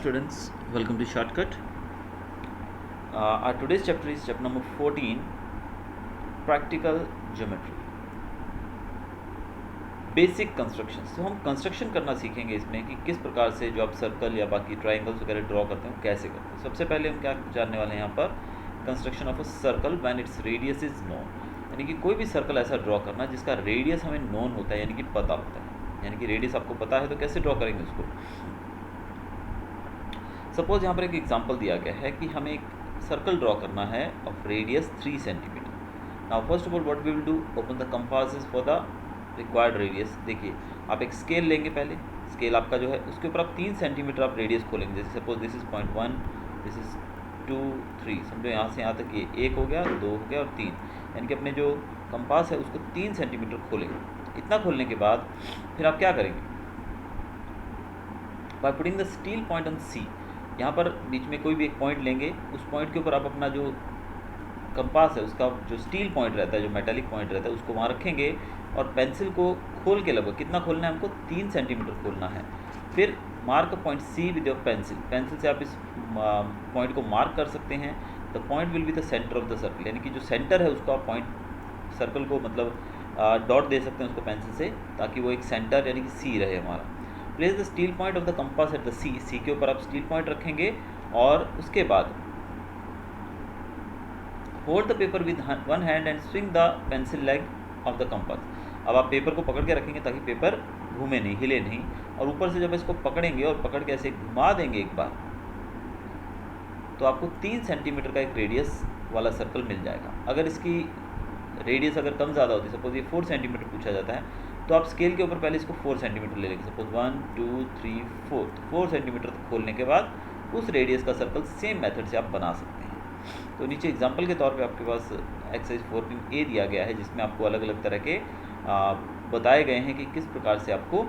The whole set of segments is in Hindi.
students, welcome to Shortcut. Our today's chapter is chapter number 14, Practical Geometry. Basic constructions. तो हम कंस्ट्रक्शन करना सीखेंगे इसमें कि किस प्रकार से जो आप सर्कल या बाकी ट्राइंगल्स वगैरह ड्रॉ करते हैं कैसे करते हैं। सबसे पहले हम क्या जानने वाले हैं यहाँ पर, construction of a circle when its radius is known, यानी कि कोई भी सर्कल ऐसा ड्रॉ करना जिसका रेडियस हमें नोन होता है, यानी कि पता होता है। यानी कि रेडियस आपको पता है तो कैसे ड्रॉ करेंगे उसको। सपोज यहाँ पर एक एग्जांपल दिया गया है कि हमें एक सर्कल ड्रॉ करना है of radius 3 centimetre. Now first of all what we will do, open the compasses for the required radius. देखिए आप एक स्केल लेंगे, पहले स्केल आपका जो है उसके ऊपर आप 3 सेंटीमीटर आप रेडियस खोलेंगे। जैसे suppose this is 0.1, this is 2, 3, समझो यहाँ से यहाँ तक ये 1 हो गया, 2 हो गया और 3, यानी कि अपने जो कंपास है उसको 3 सेंटीमीटर खोलेंगे। इतना खोलने के बाद फिर आप क्या करेंगे, by putting the steel point on C, यहाँ पर बीच में कोई भी एक पॉइंट लेंगे, उस पॉइंट के ऊपर आप अपना जो कंपास है उसका जो स्टील पॉइंट रहता है, जो मेटालिक पॉइंट रहता है, उसको वहाँ रखेंगे और पेंसिल को खोल के लगभग कितना खोलना है हमको, 3 सेंटीमीटर खोलना है। फिर mark point C with your pencil, pencil से आप इस पॉइंट को मार्क कर सकते हैं। The point will be the centre of the circle, यानी कि जो सेंटर है उसको आप पॉइंट सर्कल को मतलब डॉट दे सकते हैं उसको पेंसिल से, ताकि वो एक सेंटर यानी कि सी रहे हमारा। Place the steel point of the compass at the C, C के ऊपर आप स्टील पॉइंट रखेंगे और उसके बाद hold the paper with one hand and swing the pencil leg of the compass. अब आप पेपर को पकड़ के रखेंगे ताकि पेपर घूमे नहीं, हिले नहीं, और ऊपर से जब इसको पकड़ेंगे और पकड़ के ऐसे घुमा देंगे एक बार, तो आपको 3 सेंटीमीटर का एक रेडियस वाला सर्कल मिल जाएगा। अगर इसकी रेडियस अगर कम ज़्यादा होती है, सपोज ये 4 सेंटीमीटर पूछा जाता है, तो आप स्केल के ऊपर पहले इसको 4 सेंटीमीटर ले लेंगे। सपोज 1, 2, 3, 4, तो 4 सेंटीमीटर तक खोलने के बाद उस रेडियस का सर्कल सेम मेथड से आप बना सकते हैं। तो नीचे एग्जांपल के तौर पे आपके पास एक्सरसाइज 14A दिया गया है, जिसमें आपको अलग अलग तरह के बताए गए हैं कि किस प्रकार से आपको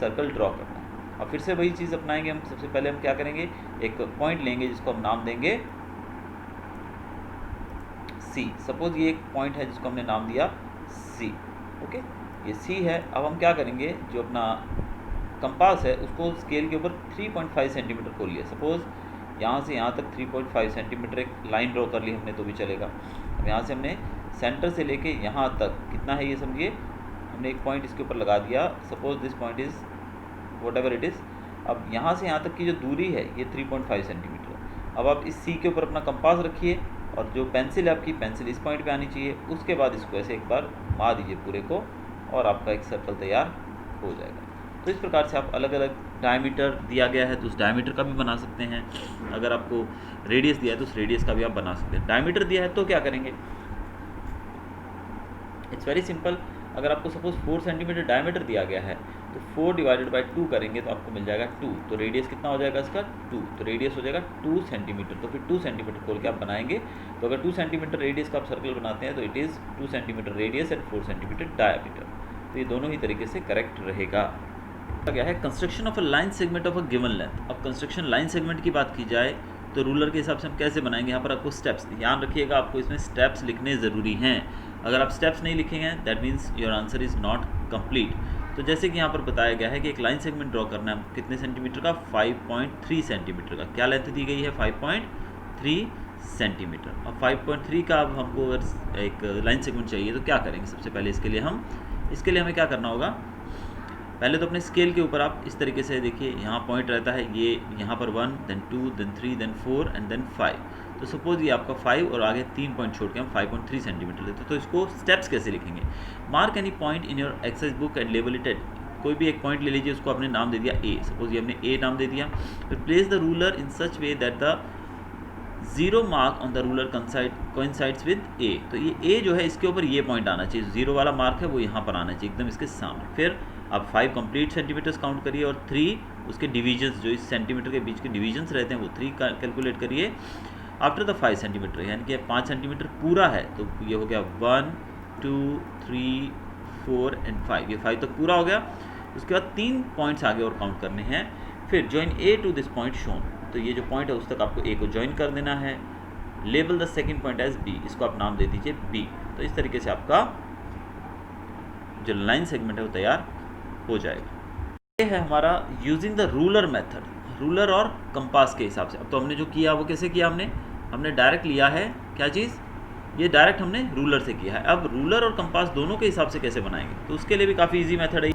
सर्कल ड्रॉ करना है। और फिर से वही चीज़ अपनाएंगे हम। सबसे पहले हम क्या करेंगे, एक पॉइंट लेंगे जिसको हम नाम देंगे सी। सपोज ये एक पॉइंट है जिसको हमने नाम दिया सी, ओके, ये सी है। अब हम क्या करेंगे, जो अपना कंपास है उसको स्केल के ऊपर 3.5 सेंटीमीटर खोल लिया। सपोज यहाँ से यहाँ तक 3.5 सेंटीमीटर एक लाइन ड्रॉ कर ली हमने तो भी चलेगा। अब यहाँ से हमने सेंटर से लेके यहाँ तक कितना है ये समझिए, हमने एक पॉइंट इसके ऊपर लगा दिया। Suppose this point is what ever it is. अब यहाँ से यहाँ तक की जो दूरी है ये 3.5 सेंटीमीटर है। अब आप इस सी के ऊपर अपना कंपास रखिए और जो पेंसिल है आपकी, पेंसिल इस पॉइंट पे आनी चाहिए। उसके बाद इसको ऐसे एक बार घुमा दीजिए पूरे को और आपका एक सर्कल तैयार हो जाएगा। तो इस प्रकार से आप अलग अलग डायमीटर दिया गया है तो उस डायमीटर का भी बना सकते हैं। अगर आपको रेडियस दिया है तो उस रेडियस का भी आप बना सकते हैं। डायमीटर दिया है तो क्या करेंगे, इट्स वेरी सिंपल। अगर आपको सपोज 4 सेंटीमीटर डायमीटर दिया गया है तो 4 डिवाइडेड बाई 2 करेंगे तो आपको मिल जाएगा 2। तो रेडियस कितना हो जाएगा इसका, 2। तो रेडियस हो जाएगा 2 सेंटीमीटर। तो फिर 2 सेंटीमीटर खोल के आप बनाएंगे। तो अगर 2 सेंटीमीटर रेडियस का आप सर्कल बनाते हैं तो it is 2 centimetre radius and 4 centimetre diameter. तो ये दोनों ही तरीके से करेक्ट रहेगा। क्या है, construction of a line segment of a given length. अब कंस्ट्रक्शन लाइन सेगमेंट की बात की जाए तो रूलर के हिसाब से हम कैसे बनाएंगे। यहाँ पर आपको स्टेप्स, ध्यान रखिएगा आपको इसमें स्टेप्स लिखने ज़रूरी हैं। अगर आप स्टेप्स नहीं लिखेंगे that means your answer is not complete. तो जैसे कि यहाँ पर बताया गया है कि एक लाइन सेगमेंट ड्रॉ करना है कितने सेंटीमीटर का, 5.3 सेंटीमीटर का। क्या लेंथ दी गई है, 5.3 सेंटीमीटर। अब 5.3 का अब हमको अगर एक लाइन सेगमेंट चाहिए तो क्या करेंगे, सबसे पहले इसके लिए हमें क्या करना होगा, पहले तो अपने स्केल के ऊपर आप इस तरीके से देखिए, यहाँ पॉइंट रहता है, ये यहाँ पर 1, then 2, then 3, then 4 and then 5। तो सपोज ये आपका 5 और आगे 3 पॉइंट छोड़ के हम 5.3 सेंटीमीटर लेते हैं। तो इसको स्टेप्स कैसे लिखेंगे, mark any point in your exercise book and label it at. कोई भी एक पॉइंट ले लीजिए, उसको आपने नाम दे दिया ए। सपोज ये हमने ए नाम दे दिया। फिर place the ruler in such way that the 0 mark on the ruler coincides with A. तो ये ए जो है इसके ऊपर ये पॉइंट आना चाहिए, 0 वाला मार्क है वो यहाँ पर आना चाहिए एकदम इसके सामने। फिर आप 5 कंप्लीट सेंटीमीटर्स काउंट करिए और 3 उसके डिवीजन्स, जो इस सेंटीमीटर के बीच के डिवीजन्स रहते हैं वो 3 कैलकुलेट करिए। आफ्टर द 5 सेंटीमीटर, यानी कि 5 सेंटीमीटर पूरा है तो ये हो गया 1, 2, 3, 4 एंड 5। ये 5 तक पूरा हो गया। उसके बाद 3 पॉइंट्स आगे और काउंट करने हैं। फिर join A to this point shown, तो ये जो पॉइंट है उस तक आपको ए को ज्वाइन कर देना है। Label the second point as B, इसको आप नाम दे दीजिए बी। तो इस तरीके से आपका जो लाइन सेगमेंट है वो तैयार हो जाएगा। ये है हमारा using the ruler method. Ruler और कंपास के हिसाब से। अब तो हमने जो किया वो कैसे किया, हमने डायरेक्ट लिया है क्या चीज़, ये डायरेक्ट हमने रूलर से किया है। अब रूलर और कंपास दोनों के हिसाब से कैसे बनाएंगे, तो उसके लिए भी काफ़ी इजी मेथड है।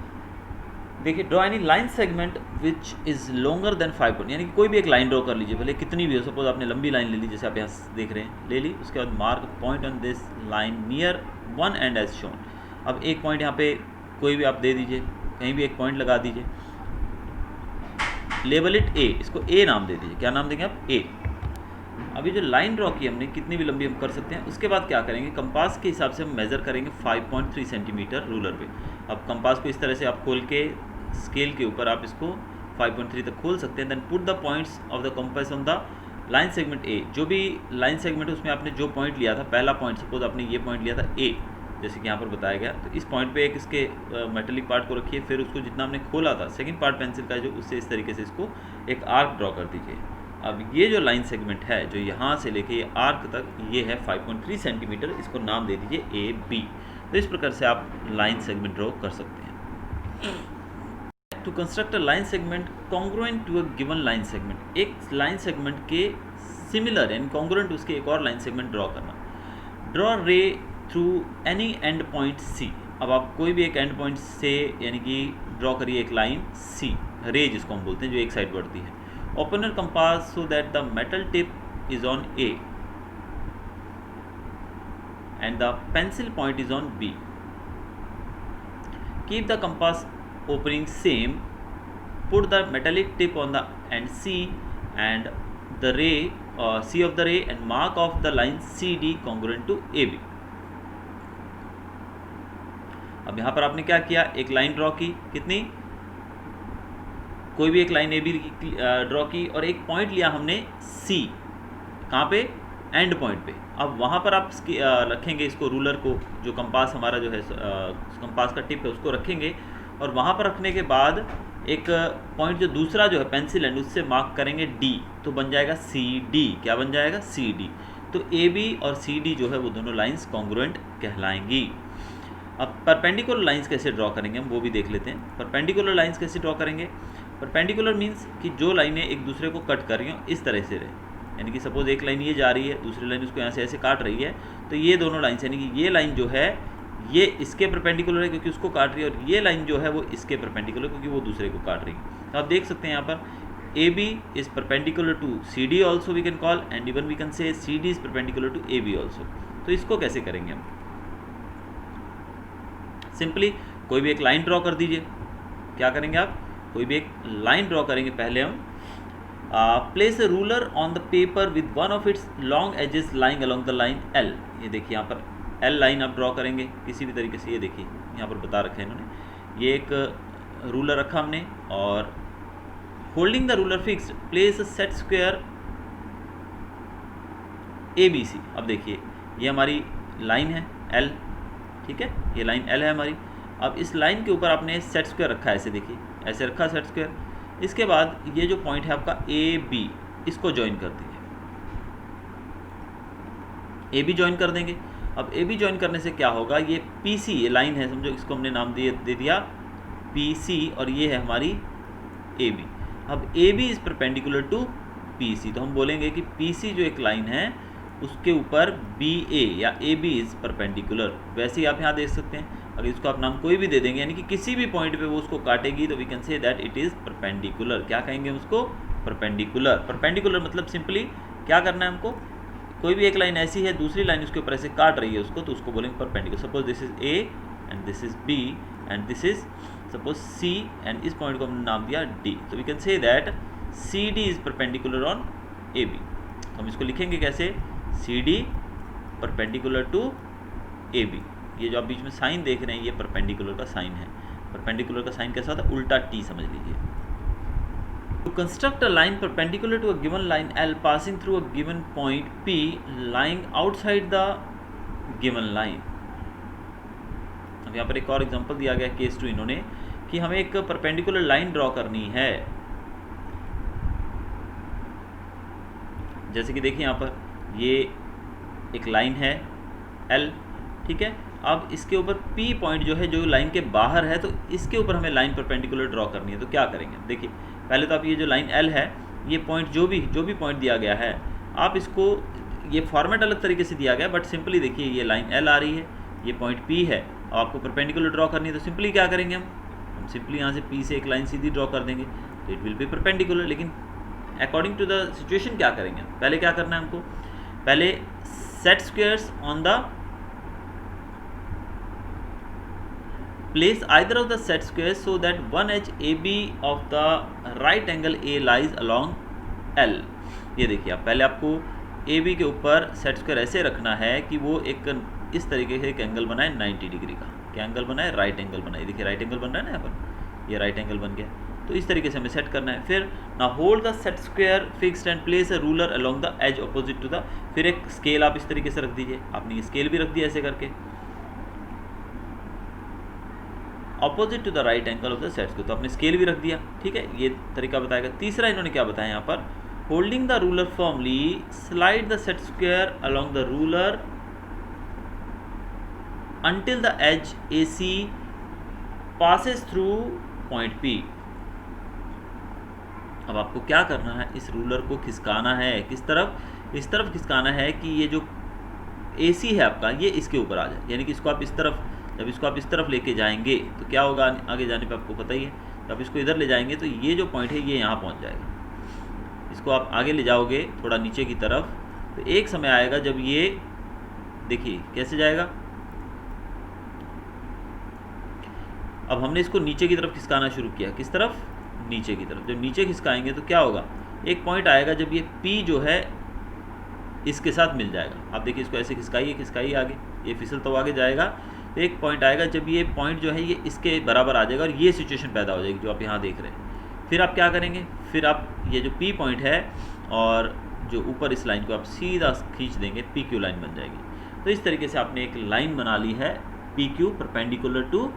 देखिए, draw any line segment which is longer than 5 point, यानी कि कोई भी एक लाइन ड्रॉ कर लीजिए, भले कितनी भी हो। सपोज आपने लंबी लाइन ले ली, जैसे आप यहाँ देख रहे हैं, ले ली। उसके बाद mark point on this line near one and as shown. अब एक पॉइंट यहाँ पे कोई भी आप दे दीजिए, कहीं भी एक पॉइंट लगा दीजिए। लेबल इट ए, इसको ए नाम दे दीजिए। क्या नाम देंगे आप, ए। अभी जो लाइन ड्रॉ की हमने, कितनी भी लंबी हम कर सकते हैं। उसके बाद क्या करेंगे, कंपास के हिसाब से हम मेज़र करेंगे 5.3 सेंटीमीटर रूलर पे। अब कंपास को इस तरह से आप खोल के स्केल के ऊपर आप इसको 5.3 तक खोल सकते हैं। Then put the points of the compass on the line segment A. जो भी लाइन सेगमेंट है उसमें आपने जो पॉइंट लिया था, पहला पॉइंट, सपोज आपने ये पॉइंट लिया था ए, जैसे कि यहाँ पर बताया गया, तो इस पॉइंट पे एक इसके मेटेलिक पार्ट को रखिए। फिर उसको जितना हमने खोला था सेकंड पार्ट पेंसिल का, जो उससे इस तरीके से इसको एक आर्क ड्रॉ कर दीजिए। अब ये जो लाइन सेगमेंट है, जो यहाँ से लेके ये आर्क तक, ये है 5.3 सेंटीमीटर। इसको नाम दे दीजिए ए बी। तो इस प्रकार से आप लाइन सेगमेंट ड्रॉ कर सकते हैं। To construct a line segment congruent to a given line segment, एक लाइन सेगमेंट के सिमिलर यानी कॉन्ग्रुएंट उसके एक और लाइन सेगमेंट ड्रॉ करना। Draw ray through any end point C. अब आप कोई भी एक एंड पॉइंट से यानी कि ड्रॉ करिए एक लाइन सी, रे जिसको हम बोलते हैं, जो एक साइड बढ़ती है। Open your compass so that the metal tip is on A and the pencil point is on B. Keep the compass opening same, put the metallic tip on the end C and the ray C of the ray and mark off the line CD congruent to AB। अब यहाँ पर आपने क्या किया, एक लाइन ड्रॉ की, कितनी, कोई भी एक लाइन AB ड्रॉ की और एक पॉइंट लिया हमने C, कहाँ पे, एंड पॉइंट पे। अब वहाँ पर आप रखेंगे इसको, रूलर को, जो कंपास हमारा जो है कंपास का टिप है उसको रखेंगे, और वहाँ पर रखने के बाद एक पॉइंट जो दूसरा जो है पेंसिल एंड, उससे मार्क करेंगे D, तो बन जाएगा CD। क्या बन जाएगा, CD। तो AB और CD जो है वो दोनों लाइंस कॉन्ग्रुएंट कहलाएंगी। अब परपेंडिकुलर लाइंस कैसे ड्रॉ करेंगे हम वो भी देख लेते हैं। परपेंडिकुलर लाइंस कैसे ड्रॉ करेंगे, परपेंडिकुलर मीन्स कि जो लाइनें एक दूसरे को कट कर रही हो इस तरह से रहे, यानी कि सपोज एक लाइन ये जा रही है, दूसरी लाइन उसको यहाँ से ऐसे काट रही है, तो ये दोनों लाइन्स, यानी कि ये लाइन जो है ये इसके परपेंडिकुलर है क्योंकि उसको काट रही है, और ये लाइन जो है वो इसके परपेंडिकुलर क्योंकि वो दूसरे को काट रही है। तो आप देख सकते हैं यहाँ पर AB is perpendicular to CD also we can call, and even we can say CD is perpendicular to AB also. तो इसको कैसे करेंगे हम, सिंपली कोई भी एक लाइन ड्रॉ कर दीजिए। क्या करेंगे आप, कोई भी एक लाइन ड्रॉ करेंगे। पहले हम place a ruler on the paper with one of its long edges lying along the line L। ये देखिए यहाँ पर L लाइन आप ड्रॉ करेंगे किसी भी तरीके से। ये देखिए यहाँ पर बता रखा है इन्होंने, ये एक रूलर रखा हमने, और holding the ruler fixed place a set square ABC। अब देखिए ये हमारी लाइन है L, ठीक है, ये लाइन L है हमारी। अब इस लाइन के ऊपर आपने सेट स्क्वायर रखा है, ऐसे देखिए, ऐसे रखा सेट स्क्वायर। इसके बाद ये जो पॉइंट है आपका AB, इसको ज्वाइन कर दीजिए, AB ज्वाइन कर देंगे। अब AB ज्वाइन करने से क्या होगा, ये PC, ये लाइन है समझो, इसको हमने नाम दे दिया PC, और ये है हमारी AB। अब AB is perpendicular to PC, तो हम बोलेंगे कि PC जो एक लाइन है उसके ऊपर BA या AB इज परपेंडिकुलर। वैसे ही आप यहाँ देख सकते हैं, अगर इसको आप नाम कोई भी दे देंगे, यानी कि किसी भी पॉइंट पे वो उसको काटेगी, तो we can say that it is perpendicular. क्या कहेंगे उसको, परपेंडिकुलर। परपेंडिकुलर मतलब सिंपली क्या करना है हमको, कोई भी एक लाइन ऐसी है, दूसरी लाइन उसके ऊपर ऐसे काट रही है उसको, तो उसको बोलेंगे perpendicular. Suppose this is A and this is B and this is suppose C, and इस पॉइंट को हमने नाम दिया D, तो we can say that CD is perpendicular on AB। हम इसको लिखेंगे कैसे, CD परपेंडिकुलर टू AB। ये जो आप बीच में साइन देख रहे हैं, ये परपेंडिकुलर का साइन है। परपेंडिकुलर का साइन कैसा होता है, उल्टा T समझ लीजिए। To construct a line perpendicular to a given line L passing through a given point P lying outside the given line। अब यहाँ पर एक और एग्जांपल दिया गया केस 2 इन्होंने, कि हमें एक परपेंडिकुलर लाइन ड्रॉ करनी है। जैसे कि देखिए यहाँ पर ये एक लाइन है L, ठीक है। अब इसके ऊपर P पॉइंट जो है, जो लाइन के बाहर है, तो इसके ऊपर हमें लाइन परपेंडिकुलर ड्रॉ करनी है। तो क्या करेंगे, देखिए पहले तो आप ये जो लाइन L है ये पॉइंट जो भी पॉइंट दिया गया है, आप इसको, ये फॉर्मेट अलग तरीके से दिया गया, बट सिंपली देखिए ये लाइन एल आ रही है, ये पॉइंट पी है, और आपको परपेंडिकुलर ड्रॉ करनी है, तो सिंपली क्या करेंगे हम सिंपली यहाँ से पी से एक लाइन सीधी ड्रॉ कर देंगे, तो इट विल बी परपेंडिकुलर। लेकिन अकॉर्डिंग टू द सिचुएशन क्या करेंगे, पहले क्या करना है हमको, पहले set squares on the place either of the set squares so that one edge AB of the right angle A lies along L। ये देखिए आप, पहले आपको AB के ऊपर सेट स्क्वायर ऐसे रखना है कि वो एक इस तरीके से एक एंगल बनाए 90 डिग्री का। क्या एंगल बनाए? राइट एंगल बनाए। देखिए राइट एंगल बन रहा है ना यहाँ पर, ये राइट एंगल बन गया। तो इस तरीके से हमें सेट करना है। फिर ना hold the set square fixed and place a ruler along the edge opposite to the, फिर एक स्केल आप इस तरीके से रख दीजिए। आपने ये स्केल भी रख दिया ऐसे करके, opposite to the right angle of the sets को, तो आपने स्केल भी रख दिया। ठीक है, ये तरीका बताएगा। तीसरा इन्होंने क्या बताया यहाँ पर, holding the ruler firmly slide the set square along the ruler until the edge AC passes through point P। अब आपको क्या करना है, इस रूलर को खिसकाना है किस तरफ, इस तरफ खिसकाना है कि ये जो AC है आपका ये इसके ऊपर आ जाए। यानी कि इसको आप इस तरफ, जब इसको आप इस तरफ लेके जाएंगे तो क्या होगा, आगे जाने पे आपको पता ही है, जब इसको इधर ले जाएंगे तो ये जो पॉइंट है ये यहाँ पहुँच जाएगा। इसको आप आगे ले जाओगे थोड़ा नीचे की तरफ, तो एक समय आएगा जब ये, देखिए कैसे जाएगा, अब हमने इसको नीचे की तरफ खिसकाना शुरू किया। किस तरफ? नीचे की तरफ। जब नीचे खिसकाएंगे तो क्या होगा, एक पॉइंट आएगा जब ये P जो है इसके साथ मिल जाएगा। आप देखिए इसको ऐसे खिसकाइए आगे, ये फिसल तो आगे जाएगा। तो एक पॉइंट आएगा जब ये पॉइंट जो है ये इसके बराबर आ जाएगा और ये सिचुएशन पैदा हो जाएगी जो आप यहाँ देख रहे हैं। फिर आप क्या करेंगे, फिर आप ये जो P पॉइंट है और जो ऊपर इस लाइन को आप सीधा खींच देंगे, PQ लाइन बन जाएगी। तो इस तरीके से आपने एक लाइन बना ली है PQ परपेंडिकुलर टू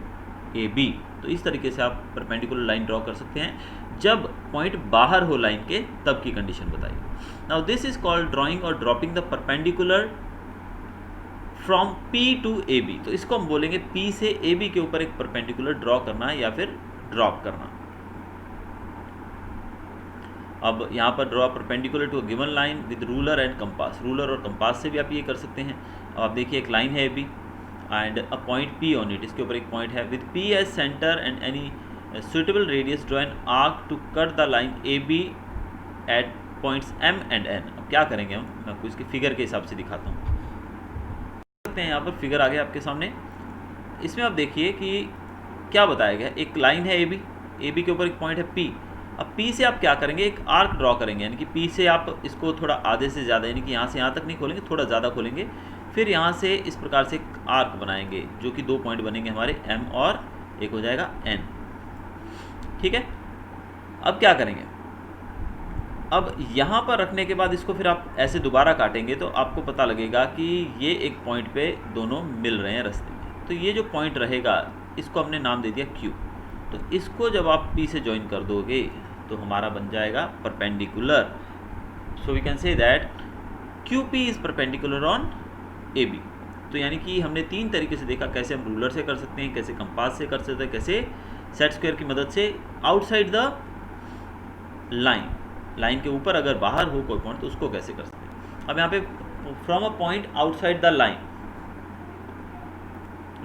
AB। तो इस तरीके से आप परपेंडिकुलर लाइन ड्रॉ कर सकते हैं। जब पॉइंट बाहर हो लाइन के तब की कंडीशन बताइए। Now this is called drawing और dropping the perpendicular from P to AB। तो इसको हम बोलेंगे P से AB के ऊपर एक परपेंडिकुलर ड्रॉ करना या फिर ड्रॉप करना। अब यहाँ पर draw perpendicular to given line with ruler and compass. Ruler और कंपास से भी आप ये कर सकते हैं। अब आप देखिए एक लाइन है AB and a point P on it, इसके ऊपर एक पॉइंट है with P as centre and any suitable radius draw an arc to cut the line AB at points M and N। अब क्या करेंगे हम, मैं आपको इसकी फिगर के हिसाब से दिखाता हूँ। सकते हैं यहाँ पर फिगर आ गया आपके सामने। इसमें आप देखिए कि क्या बताया गया, एक लाइन है AB के ऊपर एक पॉइंट है P। अब P से आप क्या करेंगे, एक आर्क ड्रॉ करेंगे। यानी कि P से आप इसको थोड़ा आधे से ज़्यादा, यानी कि यहाँ से यहाँ तक नहीं खोलेंगे, थोड़ा ज़्यादा खोलेंगे। फिर यहाँ से इस प्रकार से एक आर्क बनाएंगे जो कि 2 पॉइंट बनेंगे हमारे M और एक हो जाएगा N। ठीक है, अब क्या करेंगे, अब यहाँ पर रखने के बाद इसको फिर आप ऐसे दोबारा काटेंगे तो आपको पता लगेगा कि ये एक पॉइंट पे दोनों मिल रहे हैं रास्ते में। तो ये जो पॉइंट रहेगा इसको हमने नाम दे दिया Q। तो इसको जब आप P से ज्वाइन कर दोगे तो हमारा बन जाएगा perpendicular. So we can say that QP is perpendicular on AB। तो यानी कि हमने 3 तरीके से देखा, कैसे हम रूलर से कर सकते हैं, कैसे कंपास से कर सकते हैं, कैसे सेट स्क्वायर की मदद से आउटसाइड द लाइन के ऊपर अगर बाहर हो कोई पॉइंट तो उसको कैसे कर सकते हैं। अब यहाँ पे from a point outside the line,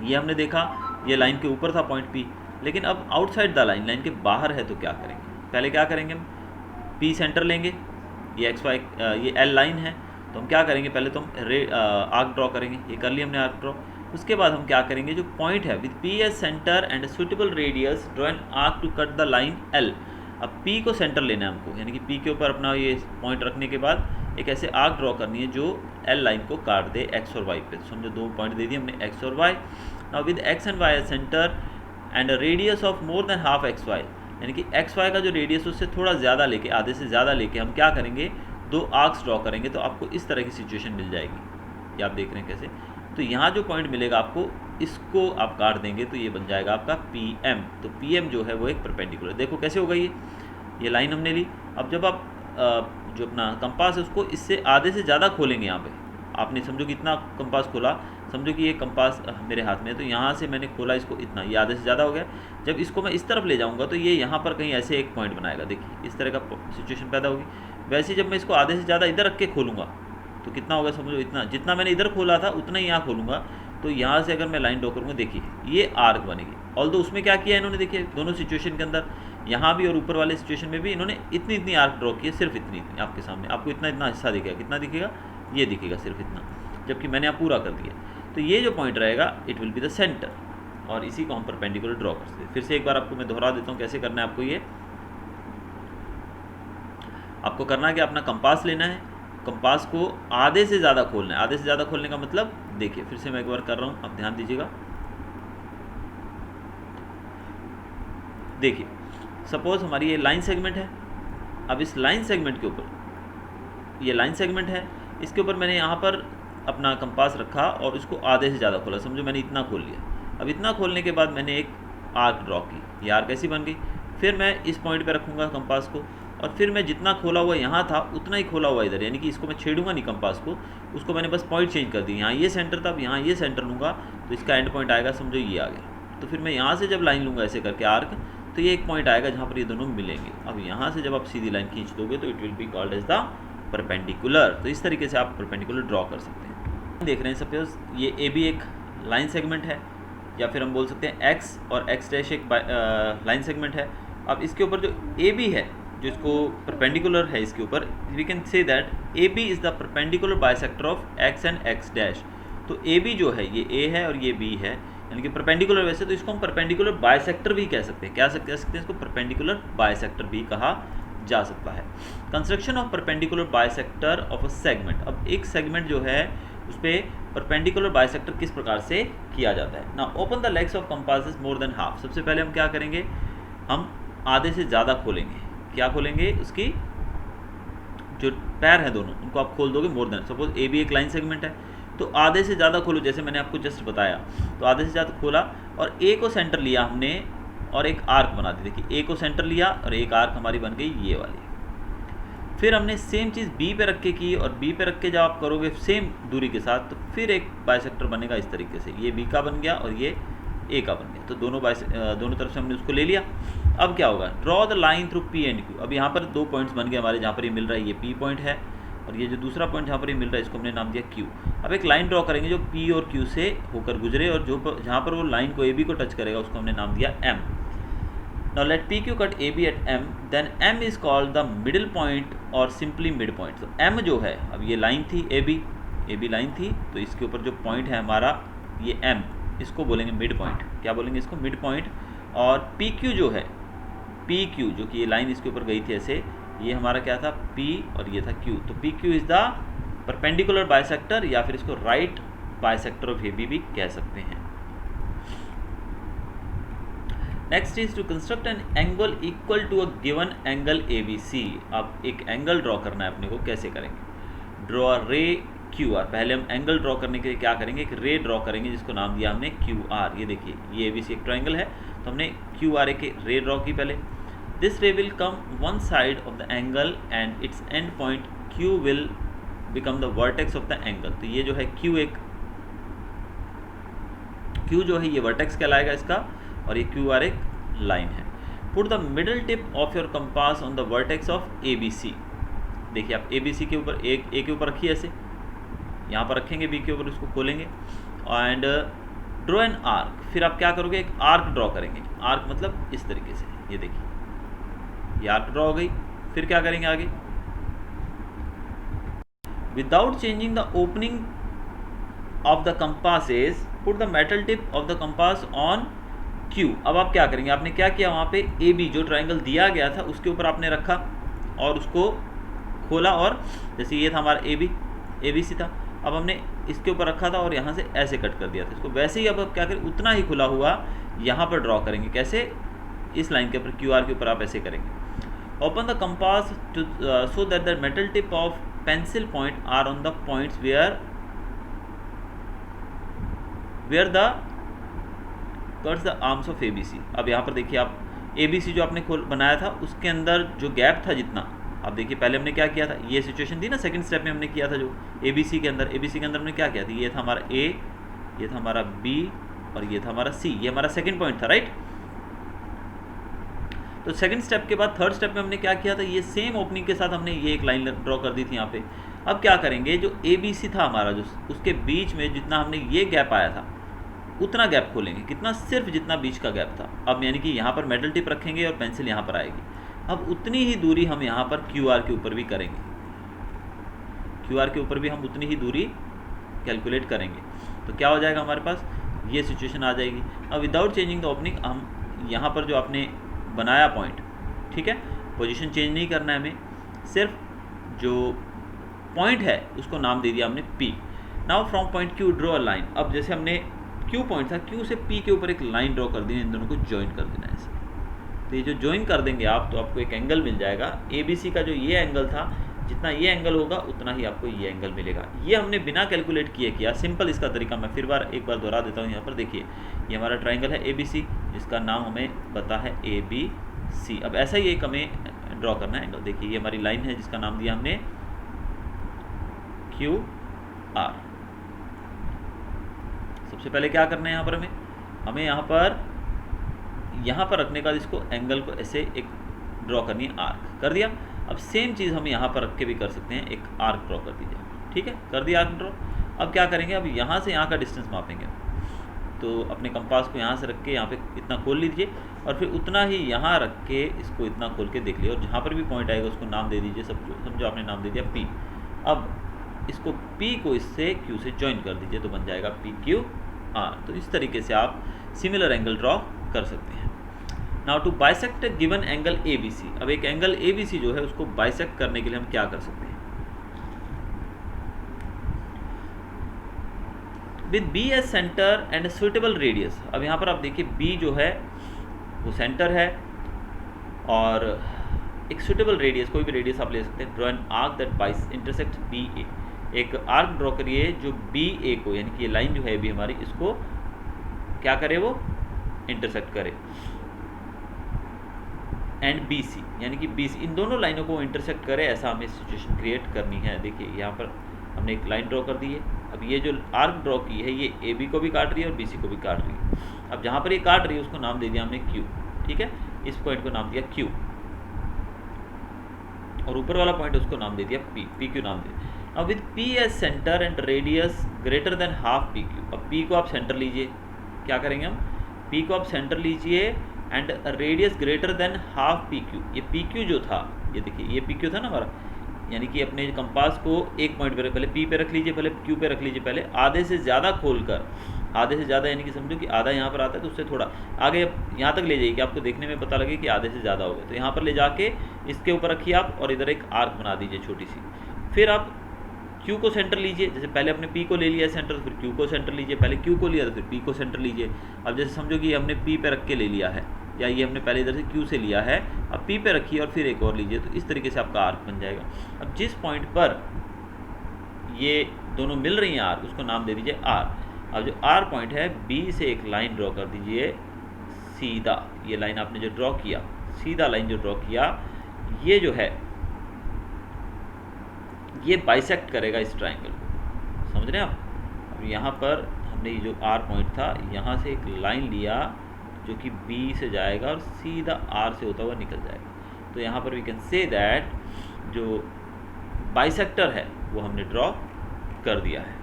ये हमने देखा ये लाइन के ऊपर था पॉइंट P, लेकिन अब आउटसाइड द लाइन के बाहर है तो क्या करेंगे। पहले क्या करेंगे हम P सेंटर लेंगे, ये XY ये L लाइन है तो हम क्या करेंगे, पहले तो हम आर्क ड्रॉ करेंगे। ये कर लिया हमने आर्क ड्रॉ। उसके बाद हम क्या करेंगे, जो पॉइंट है with P as centre and suitable radius draw an arc to cut the line L। अब P को सेंटर लेना है हमको, यानी कि P के ऊपर अपना ये पॉइंट रखने के बाद एक ऐसे आर्क ड्रॉ करनी है जो L लाइन को काट दे X और Y पे। तो समझो 2 पॉइंट दे दिए हमने X और Y। Now with X and Y as centre and a radius of more than half XY, यानी कि XY का जो रेडियस उससे थोड़ा ज़्यादा लेके, आधे से ज़्यादा लेके हम क्या करेंगे, 2 आर्क्स ड्रॉ करेंगे। तो आपको इस तरह की सिचुएशन मिल जाएगी। ये आप देख रहे हैं कैसे। तो यहाँ जो पॉइंट मिलेगा आपको, इसको आप काट देंगे तो ये बन जाएगा आपका PM। तो PM जो है वो एक परपेंडिकुलर, देखो कैसे हो गई ये लाइन हमने ली। अब जब आप जो अपना कंपास है उसको इससे आधे से ज़्यादा खोलेंगे, यहाँ पे आपने समझो कितना कंपास खोला, समझो कि ये कंपास मेरे हाथ में है, तो यहाँ से मैंने खोला इसको इतना, ये आधे से ज़्यादा हो गया। जब इसको मैं इस तरफ ले जाऊँगा तो ये यहाँ पर कहीं ऐसे एक पॉइंट बनाएगा, देखिए इस तरह का सिचुएशन पैदा होगी। वैसे ही जब मैं इसको आधे से ज़्यादा इधर रख के खोलूँगा तो कितना होगा, समझो इतना, जितना मैंने इधर खोला था उतना ही यहाँ खोलूँगा। तो यहाँ से अगर मैं लाइन ड्रॉ करूँगा, देखिए ये आर्क बनेगी। ऑल्दो उसमें क्या किया इन्होंने, देखिए दोनों सिचुएशन के अंदर, यहाँ भी और ऊपर वाले सिचुएशन में भी इन्होंने इतनी इतनी आर्क ड्रॉ की है, सिर्फ इतनी इतनी आपके सामने, आपको इतना इतना हिस्सा दिखेगा, कितना दिखेगा, ये दिखेगा सिर्फ इतना, जबकि मैंने यहाँ पूरा कर दिया। तो ये जो पॉइंट रहेगा it will be the centre, और इसी को हम परपेंडिकुलर ड्रॉ कर सकते हैं। फिर से एक बार आपको मैं दोहरा देता हूँ कैसे करना है आपको। ये आपको करना है कि अपना कंपास लेना है, कंपास को आधे से ज़्यादा खोलना है। आधे से ज़्यादा खोलने का मतलब, देखिए फिर से मैं एक बार कर रहा हूँ, आप ध्यान दीजिएगा। देखिए सपोज हमारी ये लाइन सेगमेंट है, अब इस लाइन सेगमेंट के ऊपर, ये लाइन सेगमेंट है, इसके ऊपर मैंने यहाँ पर अपना कंपास रखा और इसको आधे से ज़्यादा खोला, समझो मैंने इतना खोल लिया। अब इतना खोलने के बाद मैंने एक आर्क ड्रॉ की, ये आर्क ऐसी बन गई। फिर मैं इस पॉइंट पे रखूँगा कंपास को, और फिर मैं जितना खोला हुआ यहाँ था उतना ही खोला हुआ इधर, यानी कि इसको मैं छेड़ूंगा नहीं कंपास को, उसको मैंने बस पॉइंट चेंज कर दी। यहाँ ये सेंटर था, अब यहाँ ये सेंटर लूँगा तो इसका एंड पॉइंट आएगा, समझो ये आ गया। तो फिर मैं यहाँ से जब लाइन लूँगा ऐसे करके आर्क, तो ये एक पॉइंट आएगा जहाँ पर ये दोनों मिलेंगे। अब यहाँ से जब आप सीधी लाइन खींच दोगे तो it will be called as the perpendicular. तो इस तरीके से आप परपेंडिकुलर ड्रॉ कर सकते हैं। देख रहे हैं सपोज ये ए भी एक लाइन सेगमेंट है, या फिर हम बोल सकते हैं एक्स और एक्स डैश एक लाइन सेगमेंट है। अब इसके ऊपर जो ए बी है, जो इसको परपेंडिकुलर है इसके ऊपर, we can say that A B is the perpendicular bisector of X and X dash. तो ए बी जो है ये ए है और ये बी है, यानी कि परपेंडिकुलर। वैसे तो इसको हम परपेंडिकुलर बाइसेक्टर भी कह सकते हैं, क्या कह सकते हैं इसको, परपेंडिकुलर बाइसेक्टर भी कहा जा सकता है। Construction of perpendicular bisector of a segment. अब एक सेगमेंट जो है उस पर परपेंडिकुलर बाइसेक्टर किस प्रकार से किया जाता है ना। Open the legs of compasses more than half. सबसे पहले हम क्या करेंगे, हम आधे से ज़्यादा खोलेंगे। क्या खोलेंगे, उसकी जो पैर हैं दोनों उनको आप खोल दोगे मोर देन। सपोज ए भी एक लाइन सेगमेंट है तो आधे से ज़्यादा खोलो, जैसे मैंने आपको जस्ट बताया। तो आधे से ज़्यादा खोला और ए को सेंटर लिया हमने और एक आर्क बना दी। देखिए ए को सेंटर लिया और एक आर्क हमारी बन गई ये वाली। फिर हमने सेम चीज़ बी पे रख के की, और बी पे रख के जब आप करोगे सेम दूरी के साथ तो फिर एक बाइसेक्टर बनेगा इस तरीके से। ये बी का बन गया और ये ए का बन गया। तो दोनों तरफ से हमने उसको ले लिया। अब क्या होगा, draw the line through P and Q. अब यहाँ पर दो पॉइंट्स बन गए हमारे, जहाँ पर ये मिल रहा है ये पी पॉइंट है, और ये जो दूसरा पॉइंट जहाँ पर ये मिल रहा है इसको हमने नाम दिया क्यू। अब एक लाइन ड्रॉ करेंगे जो पी और क्यू से होकर गुजरे, और जो जहाँ पर वो लाइन को ए बी को टच करेगा उसको हमने नाम दिया M. Now let PQ cut AB at M, then M is called the middle point or simply mid point. तो M जो है, अब ये लाइन थी AB लाइन थी, तो इसके ऊपर जो पॉइंट है हमारा ये M, इसको बोलेंगे मिड पॉइंट। क्या बोलेंगे इसको, मिड पॉइंट। और PQ जो है, PQ जो कि ये लाइन इसके ऊपर गई थी ऐसे, ये हमारा क्या था P और ये था Q। तो PQ is the perpendicular bisector, या फिर इसको राइट बाइसेक्टर ऑफ AB भी कह सकते हैं। Next is to construct an angle equal to a given angle ABC। अब एक एंगल ड्रॉ करना है अपने को, कैसे करेंगे, ड्रॉ रे QR। पहले हम एंगल ड्रॉ करने के लिए क्या करेंगे, एक रे ड्रॉ करेंगे जिसको नाम दिया हमने QR। ये देखिए ये ABC एक ट्रायंगल है, तो हमने QR एक रे ड्रॉ की पहले। दिस रे will come one side of the angle and it's and point Q will become the vertex of the angle. तो ये जो है Q जो है ये वर्टेक्स कहलाएगा इसका, और ये QR एक लाइन है। Put the middle tip of your compass on the vertex of ABC। देखिए आप ABC के ऊपर ए के ऊपर रखिए ऐसे, यहाँ पर रखेंगे B के ऊपर, उसको खोलेंगे एंड ड्रॉ एन आर्क। फिर आप क्या करोगे, एक आर्क ड्रॉ करेंगे। आर्क मतलब इस तरीके से, ये देखिए ये आर्क ड्रॉ हो गई। फिर क्या करेंगे आगे, without changing the opening of the compasses put the metal tip of the compass on Q। अब आप क्या करेंगे, आपने क्या किया, वहाँ पे AB जो ट्रायंगल दिया गया था उसके ऊपर आपने रखा और उसको खोला, और जैसे ये था हमारा ABC था, अब हमने इसके ऊपर रखा था और यहाँ से ऐसे कट कर दिया था इसको। वैसे ही अब आप क्या करें, उतना ही खुला हुआ यहाँ पर ड्रॉ करेंगे। कैसे, इस लाइन के ऊपर QR के ऊपर आप ऐसे करेंगे। Open the compass to so that the metal tip of pencil point are on the points where the cuts the arms of ABC। अब यहाँ पर देखिए आप ABC जो आपने बनाया था उसके अंदर जो गैप था जितना, आप देखिए पहले हमने क्या किया था, ये सिचुएशन थी ना सेकंड स्टेप में हमने किया था जो ABC के अंदर हमने क्या किया था, ये था हमारा A ये था हमारा B और ये था हमारा C, ये हमारा सेकंड पॉइंट था, राइट। तो सेकंड स्टेप के बाद थर्ड स्टेप में हमने क्या किया था, ये सेम ओपनिंग के साथ हमने ये एक लाइन ड्रॉ कर दी थी यहाँ पे। अब क्या करेंगे, जो ABC था हमारा, जो उसके बीच में जितना हमने ये गैप आया था उतना गैप खोलेंगे, कितना, सिर्फ जितना बीच का गैप था। अब यानी कि यहाँ पर मेटल टिप रखेंगे और पेंसिल यहाँ पर आएगी। अब उतनी ही दूरी हम यहाँ पर QR के ऊपर भी करेंगे, QR के ऊपर भी हम उतनी ही दूरी कैलकुलेट करेंगे। तो क्या हो जाएगा हमारे पास, ये सिचुएशन आ जाएगी। अब विदाउट चेंजिंग द ओपनिंग हम यहाँ पर जो आपने बनाया पॉइंट, ठीक है, पोजीशन चेंज नहीं करना है हमें, सिर्फ जो पॉइंट है उसको नाम दे दिया हमने P। Now from point Q draw a line. अब जैसे हमने Q पॉइंट था, Q से P के ऊपर एक लाइन ड्रॉ कर दी, इन दोनों को ज्वाइन कर देना है ऐसे। तो ये जो ज्वाइन कर देंगे आप, तो आपको एक एंगल मिल जाएगा। ABC का जो ये एंगल था, जितना ये एंगल होगा उतना ही आपको ये एंगल मिलेगा। ये हमने बिना कैलकुलेट किए किया, सिंपल इसका तरीका मैं फिर एक बार दोहरा देता हूँ। यहाँ पर देखिए, ये हमारा ट्राइंगल है ABC, जिसका नाम हमें पता है ABC। अब ऐसा ही एक हमें ड्रॉ करना है एंगल। देखिए ये हमारी लाइन है जिसका नाम दिया हमने QR। सबसे पहले क्या करना है, यहाँ पर हमें यहाँ पर रखने का, इसको एंगल को ऐसे एक ड्रॉ करनी है, आर्क कर दिया। अब सेम चीज़ हम यहाँ पर रख के भी कर सकते हैं, एक आर्क ड्रॉ कर दीजिए, ठीक है, कर दिया आर्क ड्रॉ। अब क्या करेंगे, अब यहाँ से यहाँ का डिस्टेंस मापेंगे। तो अपने कंपास को यहाँ से रख के यहाँ पे इतना खोल लीजिए और फिर उतना ही यहाँ रख के इसको इतना खोल के देख लीजिए, और जहाँ पर भी पॉइंट आएगा उसको नाम दे दीजिए, समझो आपने नाम दे दिया P। अब इसको P को इससे Q से ज्वाइन कर दीजिए, तो बन जाएगा PQR। तो इस तरीके से आप सिमिलर एंगल ड्रॉ कर सकते हैं। Now to bisect given angle ABC। अब एक एंगल ABC जो है उसको बाइसेक्ट करने के लिए हम क्या कर सकते हैं, with B as centre and suitable radius. अब यहाँ पर आप देखिए B जो है वो सेंटर है और एक सुटेबल रेडियस, कोई भी रेडियस आप ले सकते हैं। ड्रॉ एन आर्क दैट बाइस इंटरसेक्ट BA। एक आर्क ड्रॉ करिए जो BA को, यानी कि ये लाइन जो है B हमारी, इसको क्या करे, वो इंटरसेक्ट करे। एंड BC, यानी कि BC, इन दोनों लाइनों को इंटरसेक्ट करे, ऐसा हमें सिचुएशन क्रिएट करनी है। देखिए यहाँ पर हमने एक लाइन ड्रॉ कर दी है। अब ये जो आर्क ड्रॉ की है ये AB को भी काट रही है और BC को भी काट रही है। अब जहाँ पर ये काट रही है उसको नाम दे दिया हमने Q, ठीक है, इस पॉइंट को नाम दिया Q, और ऊपर वाला पॉइंट उसको नाम दे दिया PQ नाम दे। अब with P as centre and radius greater than half PQ। अब P को आप सेंटर लीजिए, क्या करेंगे हम, P को आप सेंटर लीजिए and radius greater than half PQ। ये PQ जो था, ये देखिए ये PQ था ना हमारा, यानी कि अपने कंपास को एक पॉइंट पर पहले P पे रख लीजिए, पहले Q पे रख लीजिए, पहले आधे से ज़्यादा खोलकर, आधे से ज़्यादा यानी कि समझो कि आधा यहाँ पर आता है तो उससे थोड़ा आगे यहाँ तक ले जाइए कि आपको देखने में पता लगे कि आधे से ज़्यादा हो गया। तो यहाँ पर ले जाके इसके ऊपर रखिए आप और इधर एक आर्क बना दीजिए छोटी सी। फिर आप Q को सेंटर लीजिए, जैसे पहले अपने P को ले लिया सेंटर, फिर Q को सेंटर लीजिए, पहले Q को लिया तो फिर P को सेंटर लीजिए। अब जैसे समझो कि हमने P पे रख के ले लिया है, या ये हमने पहले इधर से Q से लिया है, अब P पे रखिए और फिर एक और लीजिए, तो इस तरीके से आपका आर्क बन जाएगा। अब जिस पॉइंट पर ये दोनों मिल रही हैं आर्क, उसको नाम दे दीजिए R। अब जो R पॉइंट है, B से एक लाइन ड्रॉ कर दीजिए सीधा। ये लाइन आपने जो ड्रॉ किया, सीधा लाइन जो ड्रॉ किया, ये जो है ये बाइसेक्ट करेगा इस ट्राइंगल को, समझ रहे हैं आप। अब यहाँ पर हमने ये जो R पॉइंट था, यहाँ से एक लाइन लिया जो कि B से जाएगा और सीधा R से होता हुआ निकल जाएगा। तो यहाँ पर वी कैन से दैट जो बाइसेक्टर है वो हमने ड्रॉ कर दिया है।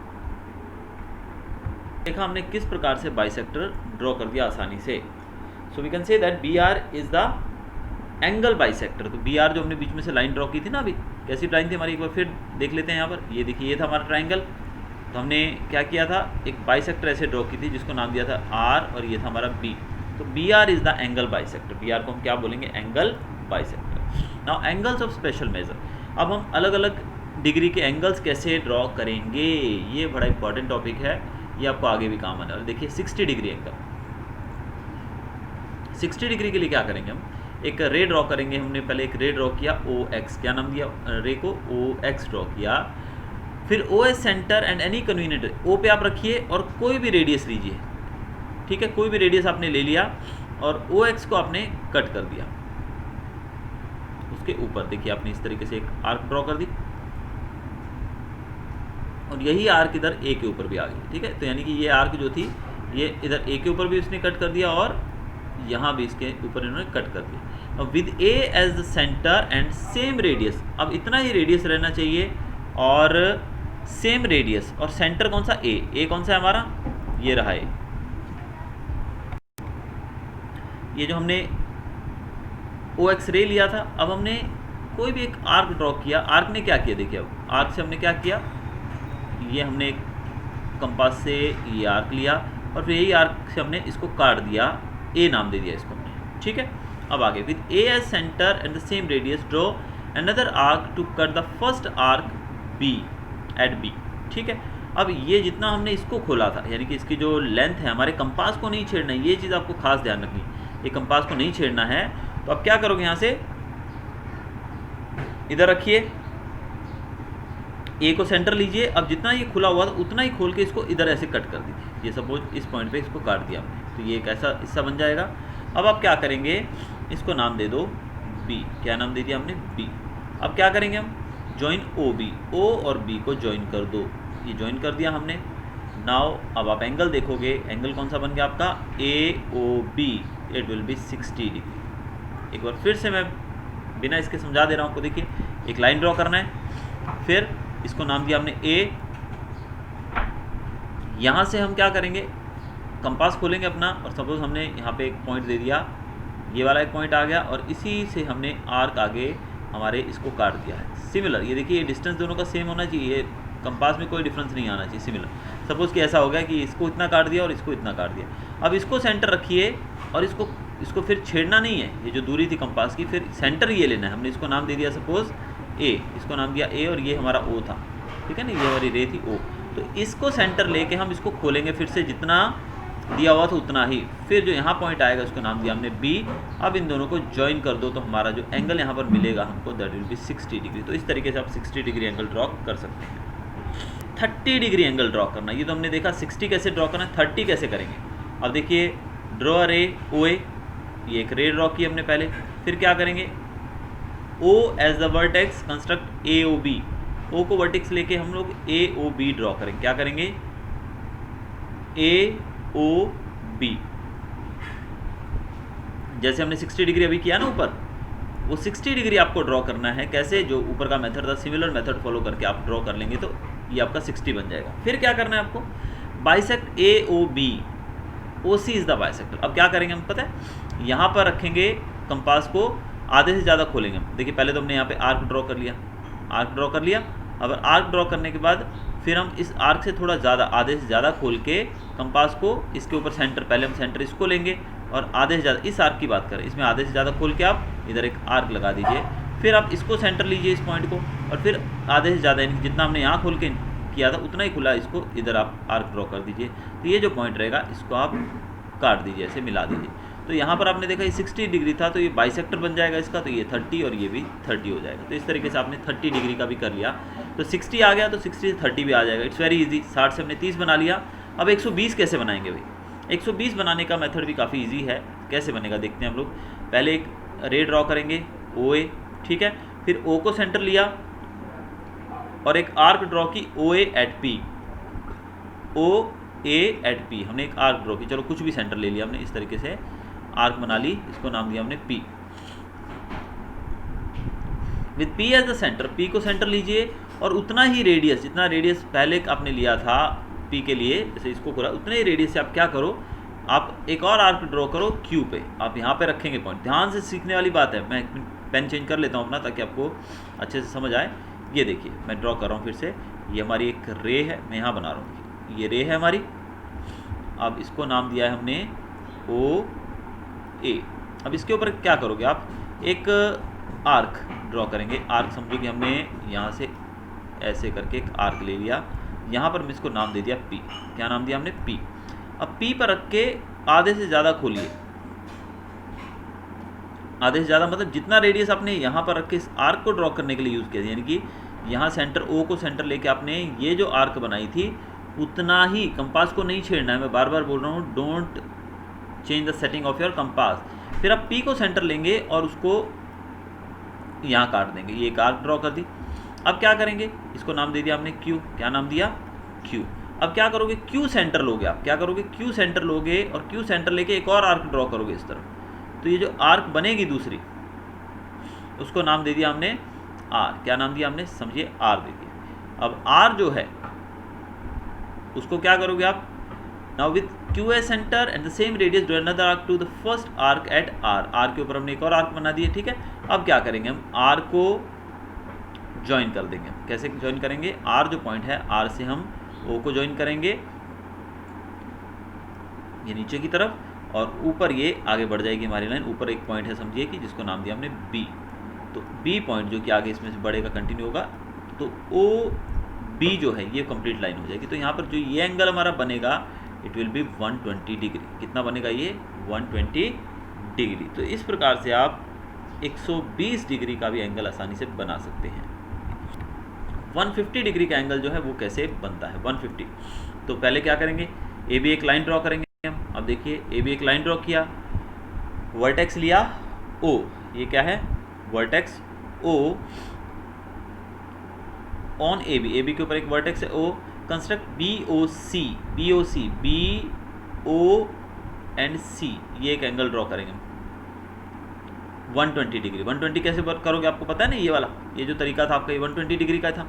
देखा हमने किस प्रकार से बाइसेक्टर ड्रॉ कर दिया आसानी से। So we can say that BR is the angle bisector. तो BR जो हमने बीच में से लाइन ड्रॉ की थी ना, अभी कैसी लाइन थी हमारी, एक बार फिर देख लेते हैं। यहाँ पर ये देखिए, ये था हमारा ट्राइंगल। तो हमने क्या किया था, एक बाइसेक्टर ऐसे ड्रॉ की थी जिसको नाम दिया था R, और ये था हमारा B। तो BR is the angle bisector. BR को हम क्या बोलेंगे, angle bisector. Now angles of special measure. अब हम अलग अलग डिग्री के एंगल्स कैसे ड्रॉ करेंगे, ये बड़ा इंपॉर्टेंट टॉपिक है, ये आपको आगे भी काम आने वाला। देखिए 60 डिग्री एंगल, 60 डिग्री के लिए क्या करेंगे, हम एक रे ड्रॉ करेंगे। हमने पहले एक रे ड्रॉ किया OX, क्या नाम दिया रे को, OX ड्रॉ किया। फिर OS centre and any convenient, O पे आप रखिए और कोई भी रेडियस लीजिए, ठीक है, कोई भी रेडियस आपने ले लिया और OX को आपने कट कर दिया। उसके ऊपर देखिए आपने इस तरीके से एक आर्क ड्रॉ कर दी। और यही आर्क इधर ए के ऊपर भी आ गई, ठीक है। तो यानी कि ये आर्क जो थी ये इधर ए के ऊपर भी उसने कट कर दिया और यहाँ भी इसके ऊपर इन्होंने कट कर दिया। अब with A as the centre and same radius, अब इतना ही रेडियस रहना चाहिए और सेम रेडियस, और सेंटर कौन सा, ए कौन सा है हमारा, ये रहा ए। ये जो हमने ओ एक्स रे लिया था, अब हमने कोई भी एक आर्क ड्रॉ किया। आर्क ने क्या किया, देखिए अब आर्क से हमने क्या किया, ये हमने एक कंपास से ये आर्क लिया और फिर यही आर्क से हमने इसको काट दिया, ए नाम दे दिया इसको हमने, ठीक है। अब आगे with A as centre and the same radius draw another arc to cut the first arc B at B, ठीक है। अब ये जितना हमने इसको खोला था, यानी कि इसकी जो लेंथ है, हमारे कंपास को नहीं छेड़ना है, ये चीज़ आपको खास ध्यान रखनी, ये कंपास को नहीं छेड़ना है। तो अब क्या करोगे, यहाँ से इधर रखिए, ए को सेंटर लीजिए। अब जितना ये खुला हुआ था उतना ही खोल के इसको इधर ऐसे कट कर दीजिए। ये सपोज इस पॉइंट पे इसको काट दिया हमने, तो ये एक ऐसा हिस्सा बन जाएगा। अब आप क्या करेंगे, इसको नाम दे दो बी। क्या नाम दे दिया हमने, बी। अब क्या करेंगे हम, ज्वाइन ओ बी, ओ और बी को ज्वाइन कर दो। ये ज्वाइन कर दिया हमने। नाउ अब आप एंगल देखोगे, एंगल कौन सा बन गया आपका, A O B, it will be 60 degree. एक बार फिर से मैं बिना इसके समझा दे रहा हूँ आपको। देखिए, एक लाइन ड्रॉ करना है, फिर इसको नाम दिया हमने ए। यहाँ से हम क्या करेंगे, कंपास खोलेंगे अपना, और सपोज हमने यहाँ पे एक पॉइंट दे दिया, ये वाला एक पॉइंट आ गया, और इसी से हमने आर्क आगे हमारे इसको काट दिया है। सिमिलर, ये देखिए, ये डिस्टेंस दोनों का सेम होना चाहिए, कंपास में कोई डिफरेंस नहीं आना चाहिए, सिमिलर। सपोज कि ऐसा हो गया कि इसको इतना काट दिया और इसको इतना काट दिया। अब इसको सेंटर रखिए और इसको फिर छेड़ना नहीं है, ये जो दूरी थी कंपास की, फिर सेंटर ये लेना है। हमने इसको नाम दे दिया सपोज ए, इसको नाम दिया ए, और ये हमारा ओ था, ठीक है ना, ये हमारी रे थी ओ। तो इसको सेंटर लेके हम इसको खोलेंगे फिर से, जितना दिया हुआ था उतना ही। फिर जो यहाँ पॉइंट आएगा उसको नाम दिया हमने बी। अब इन दोनों को ज्वाइन कर दो, तो हमारा जो एंगल यहाँ पर मिलेगा हमको, दैट विल बी 60 डिग्री। तो इस तरीके से आप 60 डिग्री एंगल ड्रॉ कर सकते हैं। 30 डिग्री एंगल ड्रॉ करना, ये तो हमने देखा 60 कैसे ड्रॉ करना है, 30 कैसे करेंगे। अब देखिए, ड्रॉ अ रे ओ ए, ये एक रे ड्रॉ की हमने पहले। फिर क्या करेंगे, O as the vertex construct A O B, O को वर्टेक्स लेके हम लोग ए ओ बी ड्रॉ करेंगे। क्या करेंगे, ए ओ बी। जैसे हमने 60 डिग्री अभी किया ना ऊपर, वो 60 डिग्री आपको ड्रॉ करना है। कैसे, जो ऊपर का मेथड था, सिमिलर मेथड फॉलो करके आप ड्रॉ कर लेंगे तो ये आपका 60 बन जाएगा। फिर क्या करना है आपको, bisect A O B, O C is the bisector. अब क्या करेंगे हम, पता है, यहाँ पर रखेंगे कंपास को, आधे से ज़्यादा खोलेंगे हम। देखिए, पहले तो हमने यहाँ पे आर्क ड्रॉ कर लिया, आर्क ड्रॉ कर लिया। अब आर्क ड्रॉ करने के बाद फिर हम इस आर्क से थोड़ा ज़्यादा, आधे से ज़्यादा खोल के कंपास को इसके ऊपर सेंटर, पहले हम सेंटर इसको लेंगे, और आधे से ज़्यादा, इस आर्क की बात करें, इसमें आधे से ज़्यादा खोल के आप इधर एक आर्क लगा दीजिए। फिर आप इसको सेंटर लीजिए, इस पॉइंट को, और फिर आधे से ज़्यादा, यानी जितना हमने यहाँ खोल के किया था उतना ही खुला, इसको इधर आप आर्क ड्रॉ कर दीजिए। तो ये जो पॉइंट रहेगा इसको आप काट दीजिए, ऐसे मिला दीजिए। तो यहाँ पर आपने देखा ये 60 डिग्री था, तो ये बाइसेक्टर बन जाएगा इसका, तो ये 30 और ये भी 30 हो जाएगा। तो इस तरीके से आपने 30 डिग्री का भी कर लिया, तो 60 आ गया, तो 60 से 30 भी आ जाएगा। It's very easy. 60 से हमने 30 बना लिया। अब 120 कैसे बनाएंगे भाई, 120 बनाने का मेथड भी काफ़ी ईजी है। कैसे बनेगा देखते हैं हम लोग। पहले एक रे ड्रॉ करेंगे ओ ए, ठीक है। फिर ओ को सेंटर लिया और एक आर्क ड्रॉ की ओ ए एट पी, ओ ए एट पी, हमने एक आर्क ड्रॉ की। चलो कुछ भी सेंटर ले लिया हमने, इस तरीके से आर्क बना ली, इसको नाम दिया हमने P. With P as the centre, P को सेंटर लीजिए और उतना ही रेडियस, जितना रेडियस पहले आपने लिया था पी के लिए, जैसे इसको करा, उतने ही रेडियस से आप क्या करो, आप एक और आर्क ड्रॉ करो क्यू पे। आप यहाँ पे रखेंगे पॉइंट। ध्यान से सीखने वाली बात है। मैं पेन चेंज कर लेता हूँ अपना, ताकि आपको अच्छे से समझ आए। ये देखिए, मैं ड्रॉ कर रहा हूँ फिर से। ये हमारी एक रे है, मैं यहाँ बना रहा हूँ, ये रे है हमारी। अब इसको नाम दिया है हमने ओ ए। अब इसके ऊपर क्या करोगे आप, एक आर्क ड्रॉ करेंगे। आर्क समझो कि हमने यहाँ से ऐसे करके एक आर्क ले लिया, यहाँ पर मैं इसको नाम दे दिया पी। क्या नाम दिया हमने, पी। अब पी पर रख के आधे से ज़्यादा खोलिए। आधे से ज़्यादा मतलब जितना रेडियस आपने यहाँ पर रख के इस आर्क को ड्रॉ करने के लिए यूज़ किया, यानी कि यहाँ सेंटर ओ को सेंटर लेके आपने ये जो आर्क बनाई थी, उतना ही, कंपास को नहीं छेड़ना है। मैं बार बार बोल रहा हूँ, don't change the setting of your compass. फिर आप पी को सेंटर लेंगे और उसको यहाँ काट देंगे। ये एक आर्क ड्रॉ कर दी। अब क्या करेंगे, इसको नाम दे दिया हमने Q, क्या नाम दिया Q। अब क्या करोगे, Q सेंटर लोगे, आप क्या करोगे, Q सेंटर लोगे और Q सेंटर लेके एक और आर्क ड्रॉ करोगे इस तरफ। तो ये जो आर्क बनेगी दूसरी, उसको नाम दे दिया हमने R, क्या नाम दिया हमने, समझिए R दे दिया। अब R जो है उसको क्या करोगे आप, now with QS centre and the same radius draw another arc to the first arc at R, R के ऊपर हमने एक और आर्क बना दिया, ठीक है। अब क्या करेंगे, हम R को ज्वाइन कर देंगे। कैसे ज्वाइन करेंगे, R जो पॉइंट है R से हम O को ज्वाइन करेंगे, ये नीचे की तरफ, और ऊपर ये आगे बढ़ जाएगी हमारी लाइन। ऊपर एक पॉइंट है समझिए कि जिसको नाम दिया हमने B, तो B पॉइंट जो कि आगे इसमें से बढ़ेगा, कंटिन्यू होगा, तो OB जो है ये कंप्लीट लाइन हो जाएगी। तो यहाँ पर जो ये एंगल हमारा बनेगा इट विल बी 120 डिग्री। कितना बनेगा ये, 120 डिग्री। तो इस प्रकार से आप 120 डिग्री का भी एंगल आसानी से बना सकते हैं। 150 डिग्री का एंगल जो है वो कैसे बनता है, 150। तो पहले क्या करेंगे, AB एक लाइन ड्रॉ करेंगे हम। अब देखिए AB एक लाइन ड्रॉ किया, वर्टेक्स लिया O, ये क्या है, vertex O on AB, AB के ऊपर एक वर्टेक्स है O, construct BOC, BOC, BO and C, ये एक एंगल ड्रॉ करेंगे 120 डिग्री। 120 कैसे वर्क करोगे आपको पता है ना, ये वाला, ये जो तरीका था आपका ये 120 डिग्री का था।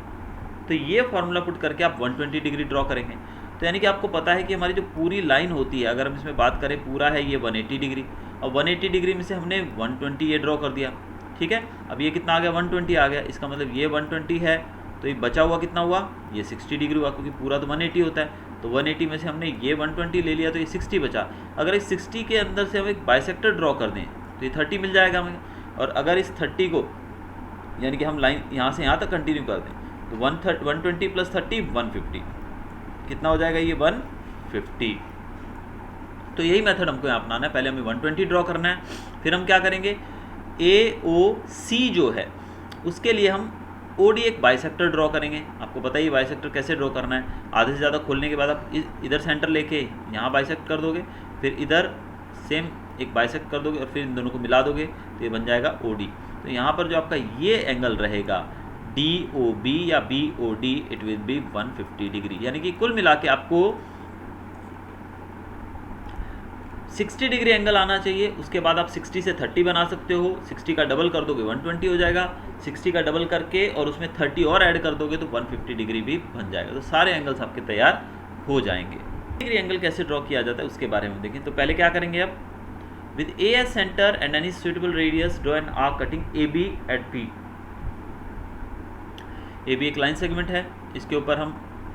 तो ये फॉर्मूला पुट करके आप 120 डिग्री ड्रॉ करेंगे। तो यानी कि आपको पता है कि हमारी जो पूरी लाइन होती है, अगर हम इसमें बात करें, पूरा है ये 180 डिग्री, और 180 डिग्री में से हमने 120 ये ड्रॉ कर दिया, ठीक है। अब ये कितना आ गया, 120 आ गया। इसका मतलब ये 120 है, तो ये बचा हुआ कितना हुआ, ये 60 डिग्री हुआ, क्योंकि पूरा तो 180 होता है। तो 180 में से हमने ये 120 ले लिया, तो ये 60 बचा। अगर इस 60 के अंदर से हम एक बाइसेक्टर ड्रॉ कर दें तो ये 30 मिल जाएगा हमें। और अगर इस 30 को, यानी कि हम लाइन यहाँ से यहाँ तक कंटिन्यू कर दें, तो 120 प्लस 30 150, कितना हो जाएगा ये 150। तो यही मेथड हमको यहाँ अपनाना है। पहले हमें 120 ड्रॉ करना है, फिर हम क्या करेंगे, AOC जो है उसके लिए हम OD एक बाइसेक्टर ड्रॉ करेंगे। आपको पता ही बाइसेक्टर कैसे ड्रॉ करना है, आधे से ज़्यादा खोलने के बाद आप इधर सेंटर लेके यहाँ बाइसेक्ट कर दोगे, फिर इधर सेम एक बाइसेक्ट कर दोगे, और फिर इन दोनों को मिला दोगे, तो ये बन जाएगा OD। तो यहाँ पर जो आपका ये एंगल रहेगा DOB या BOD, it will B 150 degree. यानी कि कुल मिला के आपको 60 डिग्री एंगल आना चाहिए। उसके बाद आप 60 से 30 बना सकते हो, 60 का डबल कर दोगे 120 हो जाएगा, 60 का डबल करके और उसमें 30 और ऐड कर दोगे तो 150 डिग्री भी बन जाएगा। तो सारे एंगल्स आपके तैयार हो जाएंगे। डिग्री एंगल कैसे ड्रॉ किया जाता है उसके बारे में देखें। तो पहले क्या करेंगे, अब with AS centre and any suitable radius draw an arc cutting AB at P। AB एक लाइन सेगमेंट है, इसके ऊपर हम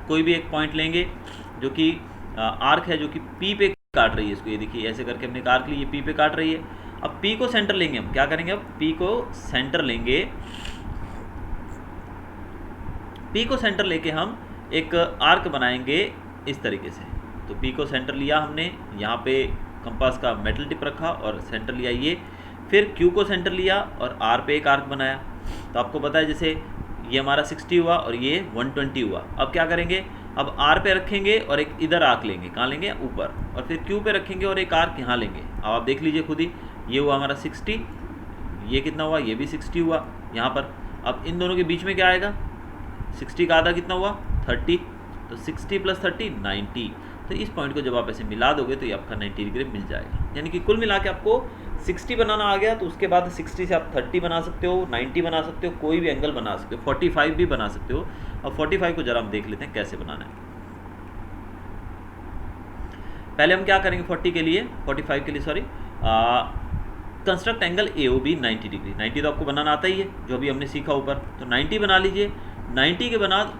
कोई भी एक पॉइंट लेंगे जो कि आर्क है, जो कि P पे काट रही है इसको। ये देखिए ऐसे करके हमने एक आर्क ली, ये P पे काट रही है। अब P को सेंटर लेंगे, हम क्या करेंगे, अब P को सेंटर लेंगे। P को सेंटर लेके हम एक आर्क बनाएंगे इस तरीके से। तो P को सेंटर लिया हमने, यहाँ पे कंपास का मेटल टिप रखा और सेंटर लिया ये, फिर Q को सेंटर लिया और R पे एक आर्क बनाया। तो आपको पता है जैसे ये हमारा 60 हुआ और ये 120 हुआ। अब क्या करेंगे, अब R पे रखेंगे और एक इधर आर्क लेंगे, कहाँ लेंगे, ऊपर, और फिर Q पे रखेंगे और एक आर्क यहाँ लेंगे। अब आप देख लीजिए खुद ही, ये हुआ हमारा 60, ये कितना हुआ, ये भी 60 हुआ यहाँ पर। अब इन दोनों के बीच में क्या आएगा, 60 का आधा कितना हुआ 30, तो 60 प्लस 30 90। तो इस पॉइंट को जब आप ऐसे मिला दोगे तो ये आपका 90 डिग्री मिल जाएगा। यानी कि कुल मिला के आपको 60 बनाना आ गया, तो उसके बाद 60 से आप 30 बना सकते हो, 90 बना सकते हो, कोई भी एंगल बना सकते हो, 45 भी बना सकते हो। अब 45 को जरा हम देख लेते हैं कैसे बनाना है। पहले हम क्या करेंगे 45 के लिए sorry, construct angle AOB 90 degree. 90 तो आपको बनाना आता ही है, जो अभी हमने सीखा ऊपर। तो 90 बना लीजिए। 90 के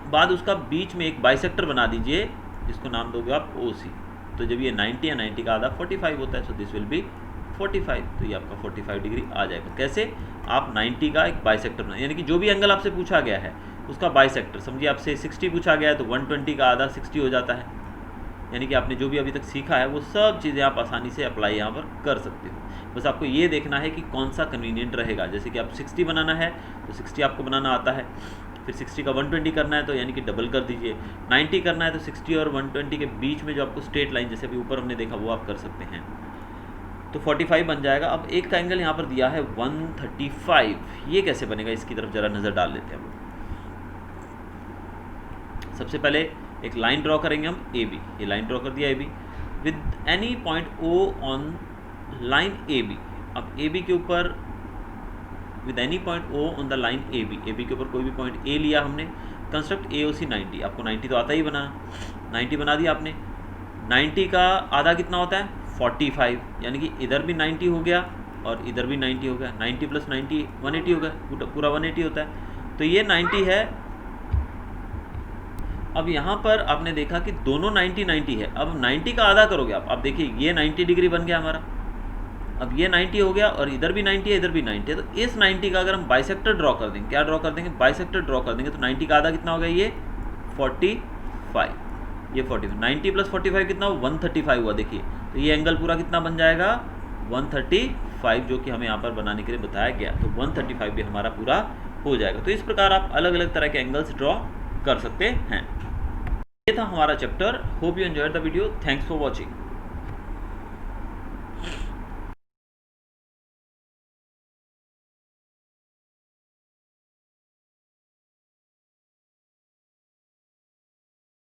बाद उसका बीच में एक बाइसेक्टर बना दीजिए, जिसको नाम दोगे आप OC। तो जब ये 90 है, 90 का आधा 45 होता है, सो दिस विल बी 45। तो ये आपका 45 डिग्री आ जाएगा। कैसे, आप 90 का एक बाइसेक्टर बना, यानी कि जो भी एंगल आपसे पूछा गया है उसका बाइसेक्टर। समझिए आपसे 60 पूछा गया है तो 120 का आधा 60 हो जाता है। यानी कि आपने जो भी अभी तक सीखा है वो सब चीज़ें आप आसानी से अप्लाई यहाँ पर कर सकते हो। बस आपको ये देखना है कि कौन सा कन्वीनियंट रहेगा। जैसे कि आप 60 बनाना है तो 60 आपको बनाना आता है, फिर 60 का 120 करना है तो यानी कि डबल कर दीजिए। 90 करना है तो 60 और 120 के बीच में जो आपको स्ट्रेट लाइन जैसे अभी ऊपर हमने देखा वो आप कर सकते हैं। तो 45 बन जाएगा। अब एक का एंगल यहाँ पर दिया है 135, ये कैसे बनेगा इसकी तरफ ज़रा नज़र डाल लेते हैं हम। सबसे पहले एक लाइन ड्रॉ करेंगे हम ए बी, ये लाइन ड्रॉ कर दिया A B with any point O on line A B. अब ए बी के ऊपर with any point O on the line A B के ऊपर कोई भी पॉइंट ए लिया हमने। कंस्ट्रक्ट ए ओ सी 90, आपको 90 तो आता ही बनाना, 90 बना दिया आपने। 90 का आधा कितना होता है 45, यानी कि इधर भी 90 हो गया और इधर भी 90 हो गया, 90 प्लस 90 180 हो गया, पूरा 180 होता है। तो ये 90 है। अब यहाँ पर आपने देखा कि दोनों 90 है। अब 90 का आधा करोगे आप देखिए ये 90 डिग्री बन गया हमारा। अब ये 90 हो गया और इधर भी 90 है, इधर भी 90 है। तो इस 90 का अगर हम बाइसेक्टर ड्रॉ कर देंगे, क्या ड्रॉ कर देंगे, बाइसेक्टर ड्रॉ कर देंगे, तो 90 का आधा कितना हो गया, ये 45, ये 45, 90 प्लस 45 कितना हुआ 135 हुआ। देखिए तो ये एंगल पूरा कितना बन जाएगा 135, जो कि हमें यहाँ पर बनाने के लिए बताया गया। तो 135 भी हमारा पूरा हो जाएगा। तो इस प्रकार आप अलग अलग तरह के एंगल्स ड्रॉ कर सकते हैं। ये था हमारा chapter. Hope you enjoyed the video. Thanks for watching.